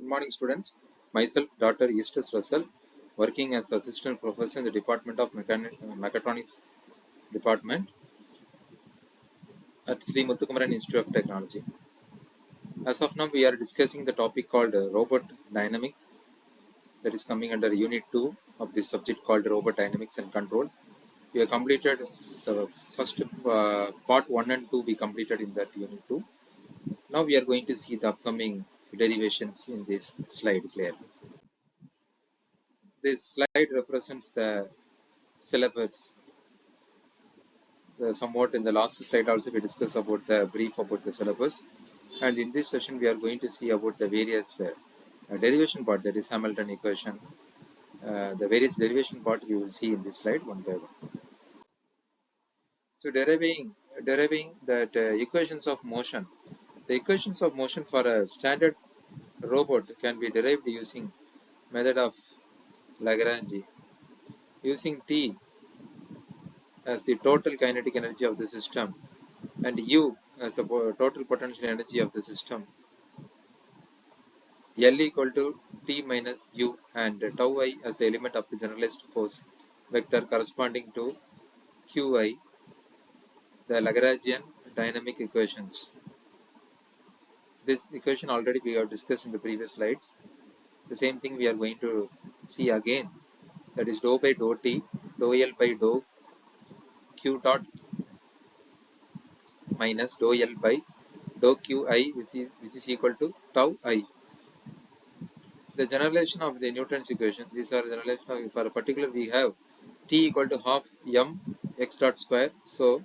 Good morning, students. Myself, Dr. Eustace Russell, working as Assistant Professor in the Department of Mechatronics Department at Sri Muthukumaran Institute of Technology. As of now, we are discussing the topic called Robot Dynamics, that is coming under Unit 2 of this subject called Robot Dynamics and Control. We have completed the first part 1 and 2, we completed in that Unit 2. Now we are going to see the upcoming derivations in this slide clearly. This slide represents the syllabus. Somewhat in the last slide also we discussed about the brief about the syllabus, and in this session we are going to see about the various derivation part, that is Hamilton equation. The various derivation part you will see in this slide one by one. So deriving that equations of motion. The equations of motion for a standard robot can be derived using method of Lagrange, using T as the total kinetic energy of the system and U as the total potential energy of the system, L equal to T minus U, and tau I as the element of the generalized force vector corresponding to Qi, the Lagrangian dynamic equations. This equation already we have discussed in the previous slides. The same thing we are going to see again, that is dou by dou T, dou L by dou Q dot minus dou L by dou Qi, which is equal to tau I. The generalization of the Newton's equation, these are generalization of, for a particular we have T equal to half m x dot square, so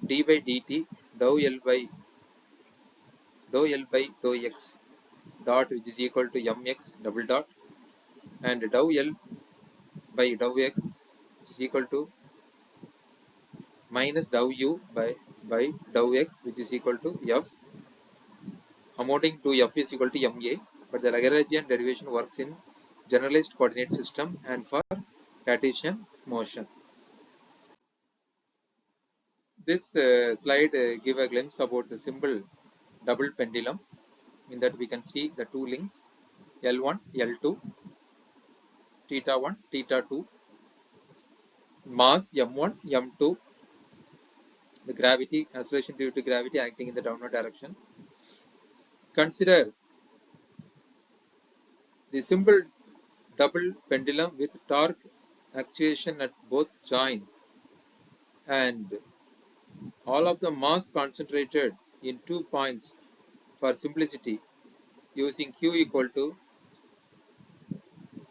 d by dt dou L by dou x dot, which is equal to mx double dot, and dou L by dou x is equal to minus dou u by dou x, which is equal to f, amounting to f is equal to ma. But the Lagrangian derivation works in generalized coordinate system and for Cartesian motion. This slide give a glimpse about the simple double pendulum, in that we can see the two links L1, L2, theta 1, theta 2, mass M1, M2, the gravity, acceleration due to gravity acting in the downward direction. Consider the simple double pendulum with torque actuation at both joints and all of the mass concentrated in 2 points for simplicity, using Q equal to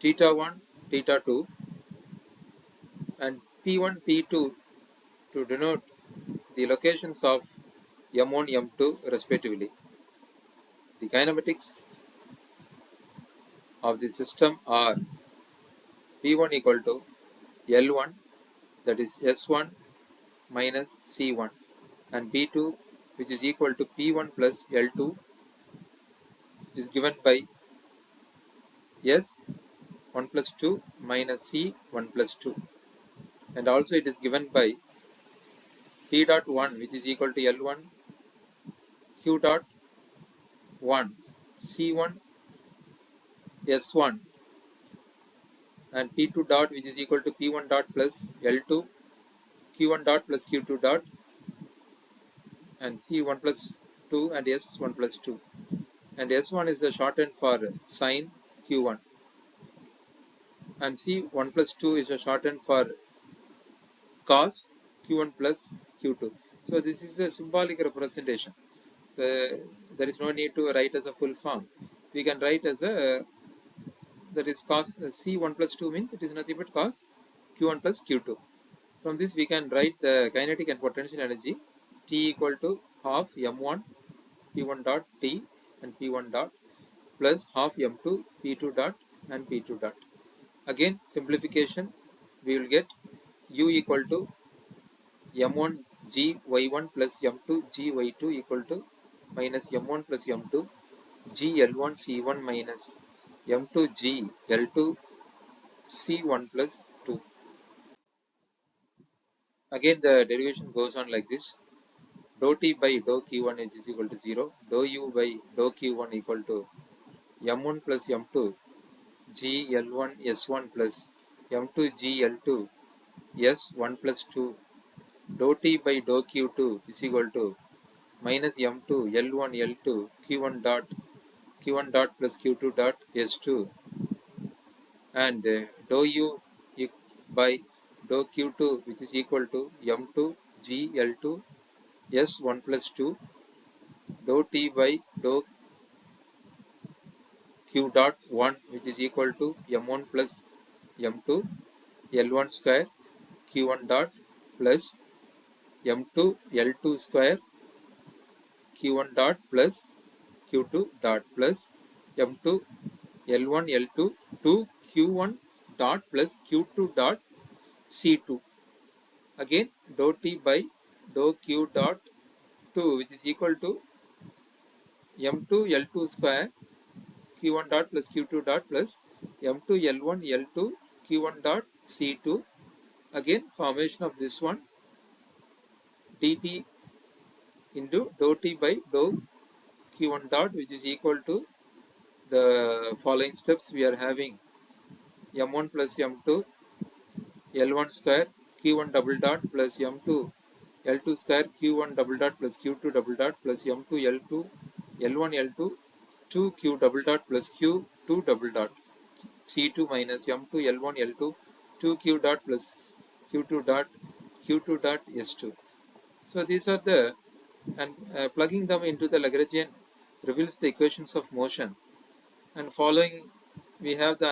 theta 1, theta 2 and P1, P2 to denote the locations of M1, M2 respectively. The kinematics of the system are P1 equal to L1, that is S1 minus C1, and P2, which is equal to P1 plus L2, which is given by S1 plus 2 minus C1 plus 2, and also it is given by P dot 1, which is equal to L1 Q dot 1 C1 S1, and P2 dot, which is equal to P1 dot plus L2 Q1 dot plus Q2 dot, and C1 plus 2 and S1 plus 2, and S1 is the shorthand for sin Q1, and C1 plus 2 is a shorthand for cos Q1 plus Q2. So this is a symbolic representation. So there is no need to write as a full form. We can write as a, that is cos C1 plus 2 means it is nothing but cos Q1 plus Q2. From this we can write the kinetic and potential energy T equal to half M1 P1 dot T and P1 dot plus half M2 P2 dot and P2 dot. Again simplification, we will get U equal to M1 G Y1 plus M2 G Y2 equal to minus M1 plus M2 G L1 C1 minus M2 G L2 C1 plus 2. Again the derivation goes on like this: dou T by dou Q1 is equal to 0, dou U by dou Q1 equal to m1 plus m2 gl1 s1 plus m2 gl2 s1 plus 2 dou t by dou q2 is equal to minus m2 l1 l2 q1 dot plus q2 dot s2 and dou u by dou q2 which is equal to m2 gl2 s1 plus 2 dou t by dou q dot 1 which is equal to m1 plus m2 l1 square q1 dot plus m2 l2 square q1 dot plus q2 dot plus m2 l1 l2 to q1 dot plus q2 dot c2 again dou t by dou q dot 2 which is equal to m2 l2 square q1 dot plus q2 dot plus m2 l1 l2 q1 dot c2 again formation of this one dt into dou t by dou q1 dot which is equal to the following steps we are having m1 plus m2 l1 square q1 double dot plus m2 l2 square q1 double dot plus q2 double dot plus m2 l2 l1 l2 2q double dot plus q2 double dot c2 minus m2 l1 l2 2q dot plus q2 dot q2 dot s2. So these are the and plugging them into the Lagrangian reveals the equations of motion. And following we have the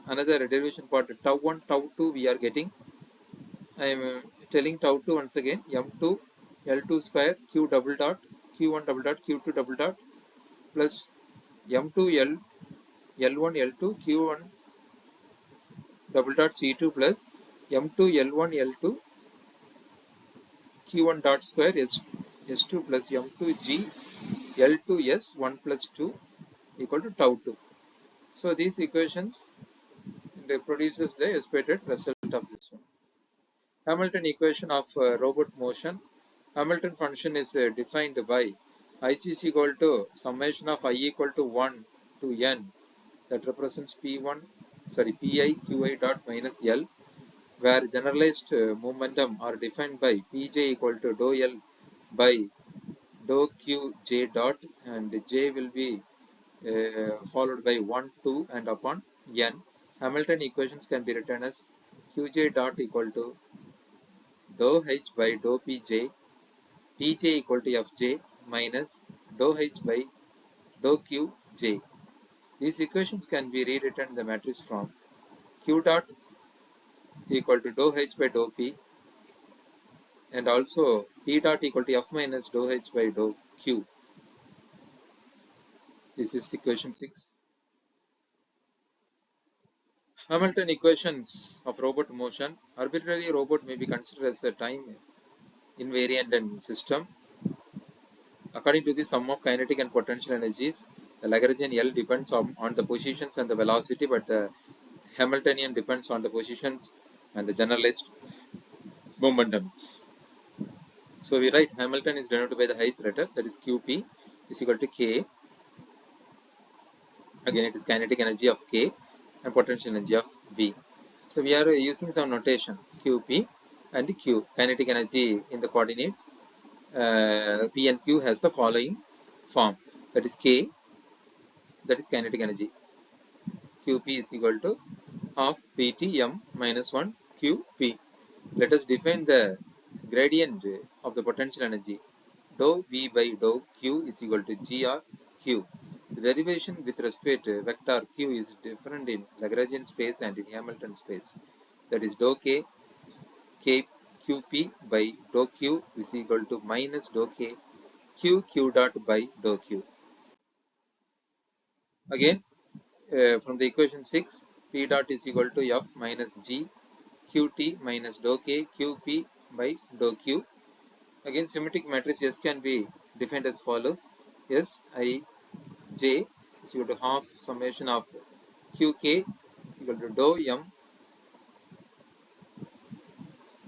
another derivation part tau 1 tau 2 we are getting. I am telling tau 2 once again m2 l2 square q double dot q1 double dot q2 double dot plus m2 l1 l2 q1 double dot c2 plus m2 l1 l2 q1 dot square s2 plus m2 g l2 s1 plus 2 equal to tau 2. So these equations produces the expected result of this one. Hamilton equation of robot motion. Hamilton function is defined by h is equal to summation of I equal to 1 to n that represents p1 sorry pi qi dot minus l where generalized momentum are defined by pj equal to dou l by dou qj dot and j will be followed by 1 2 and upon n. Hamilton equations can be written as qj dot equal to dou h by dou pj pj equal to fj minus dou h by dou qj. These equations can be rewritten in the matrix form q dot equal to dou h by dou p and also p dot equal to f minus dou h by dou q. This is equation 6. Hamilton equations of robot motion. Arbitrary robot may be considered as a time invariant and system. According to the sum of kinetic and potential energies, the Lagrangian L depends on the positions and the velocity, but the Hamiltonian depends on the positions and the generalized momentums. So we write Hamilton is denoted by the H letter, that is Qp is equal to K. Again, it is kinetic energy of K and potential energy of V. So we are using some notation Qp and Q. Kinetic energy in the coordinates P and Q has the following form, that is K, that is kinetic energy. Qp is equal to half Ptm minus 1 Qp. Let us define the gradient of the potential energy. Dou V by dou Q is equal to Gr Q. The derivation with respect to vector Q is different in Lagrangian space and in Hamilton space. That is dou K, K Qp by dou Q is equal to minus dou K Q Q dot by dou Q. Again, from the equation 6, P dot is equal to F minus G Qt minus dou K Qp by dou Q. Again, symmetric matrix S can be defined as follows. S I J is equal to half summation of Qk is equal to dou M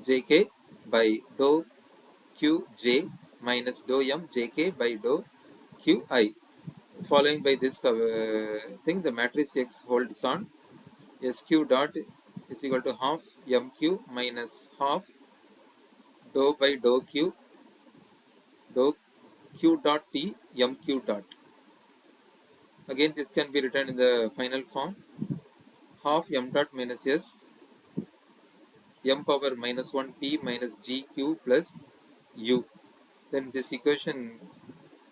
Jk by dou Qj minus dou M Jk by dou Qi. following by this thing, the matrix X holds on SQ dot is equal to half MQ minus half dou by dou Q dot T MQ dot. Again, this can be written in the final form, half M dot minus S M power minus 1 P minus GQ plus U. Then this equation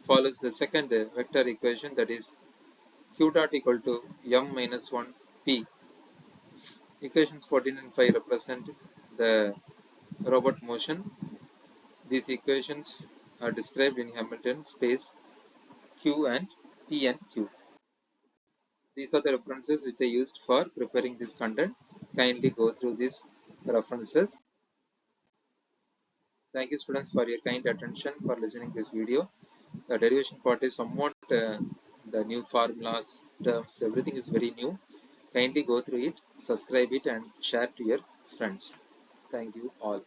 follows the second vector equation, that is Q dot equal to M minus 1 P. Equations 14 and 5 represent the robot motion. These equations are described in Hamilton space Q and P and Q. These are the references which I used for preparing this content. Kindly go through these references. Thank you, students, for your kind attention for listening this video. The derivation part is somewhat the new formulas, terms, everything is very new. Kindly go through it, subscribe it, and share to your friends. Thank you all.